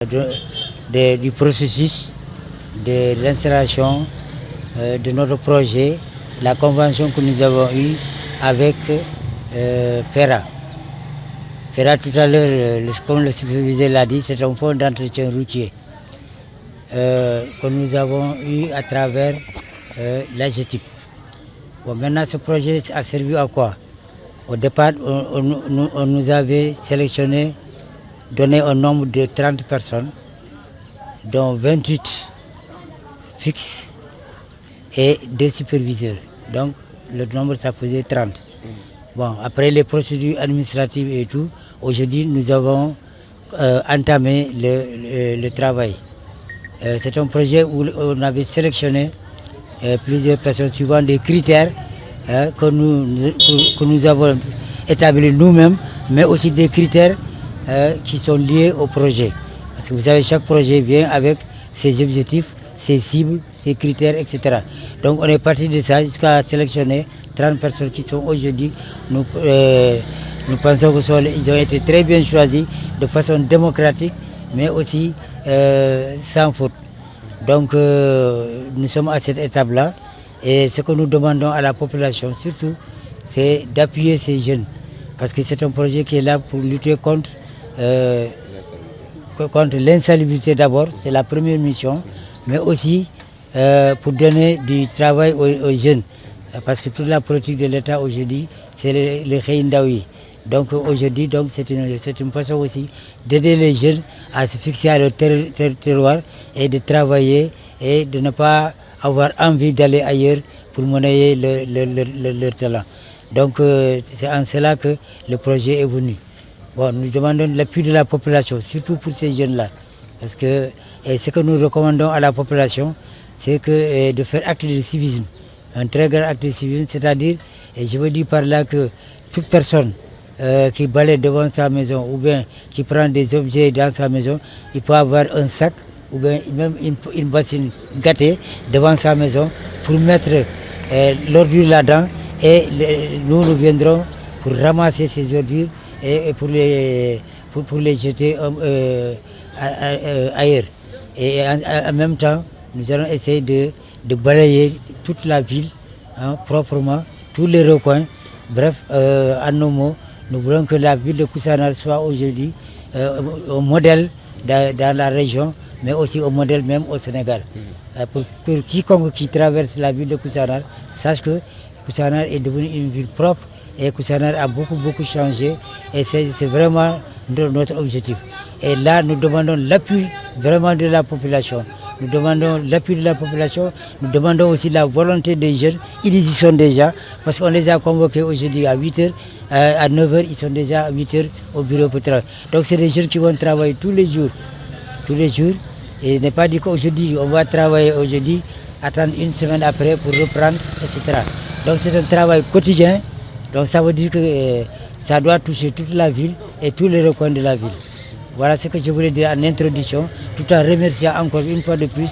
du processus de l'installation de notre projet, la convention que nous avons eue avec FERA. FERA tout à l'heure, comme le superviseur l'a dit, c'est un fonds d'entretien routier que nous avons eu à travers l'AGETIP. Bon, maintenant, ce projet a servi à quoi? Au départ, on nous avait sélectionné, donné un nombre de 30 personnes, dont 28 fixes et 2 superviseurs. Donc, le nombre, ça faisait 30. Bon, après les procédures administratives et tout, aujourd'hui, nous avons entamé le travail. C'est un projet où on avait sélectionné plusieurs personnes suivant des critères que nous avons établis nous-mêmes, mais aussi des critères qui sont liés au projet. Parce que vous savez, chaque projet vient avec ses objectifs, ses cibles, ses critères, etc. Donc on est parti de ça jusqu'à sélectionner 30 personnes qui sont aujourd'hui. Nous pensons qu'ils ont été très bien choisis de façon démocratique, mais aussi sans faute. Donc nous sommes à cette étape-là. Et ce que nous demandons à la population surtout, c'est d'appuyer ces jeunes. Parce que c'est un projet qui est là pour lutter contre l'insalubrité d'abord, c'est la première mission, mais aussi pour donner du travail aux jeunes. Parce que toute la politique de l'État aujourd'hui, c'est le Khéindaoui. Donc aujourd'hui, c'est une façon aussi d'aider les jeunes à se fixer à leur terroir et de travailler et de ne pas avoir envie d'aller ailleurs pour monnayer leur talent. Donc c'est en cela que le projet est venu. Bon, nous demandons l'appui de la population, surtout pour ces jeunes-là. Parce que ce que nous recommandons à la population, c'est de faire acte de civisme. Un très grand acte de civisme, c'est-à-dire, et je veux dire par là que toute personne qui balaie devant sa maison ou bien qui prend des objets dans sa maison, il peut avoir un sac ou bien même une bassine gâtée devant sa maison pour mettre l'ordure là-dedans et nous viendrons pour ramasser ces ordures et pour les jeter ailleurs. Et en même temps, nous allons essayer de balayer toute la ville proprement, tous les recoins. Bref, en nos mots, nous voulons que la ville de Koussanar soit aujourd'hui un modèle dans la région, mais aussi au modèle même au Sénégal. Pour quiconque qui traverse la ville de Koussanar sache que Koussanar est devenue une ville propre et Koussanar a beaucoup changé et c'est vraiment notre objectif. Et là, nous demandons l'appui vraiment de la population. Nous demandons l'appui de la population, nous demandons aussi la volonté des jeunes. Ils y sont déjà, parce qu'on les a convoqués aujourd'hui à 8h, à 9h, ils sont déjà à 8h au bureau pour travailler. Donc c'est des jeunes qui vont travailler tous les jours. Et il n'est pas dit qu'aujourd'hui, on va travailler aujourd'hui, attendre une semaine après pour reprendre, etc. Donc c'est un travail quotidien, donc ça veut dire que ça doit toucher toute la ville et tous les recoins de la ville. Voilà ce que je voulais dire en introduction, tout en remerciant encore une fois de plus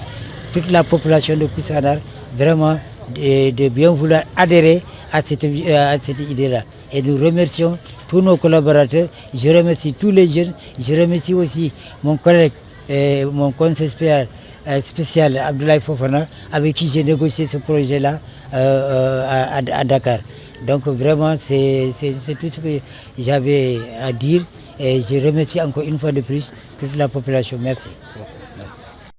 toute la population de Koussanar, vraiment de bien vouloir adhérer à cette idée-là. Et nous remercions tous nos collaborateurs, je remercie tous les jeunes, je remercie aussi mon collègue, mon conseiller spécial Abdoulaye Fofana, avec qui j'ai négocié ce projet-là à Dakar. Donc vraiment, c'est tout ce que j'avais à dire. Et je remercie encore une fois de plus toute la population. Merci.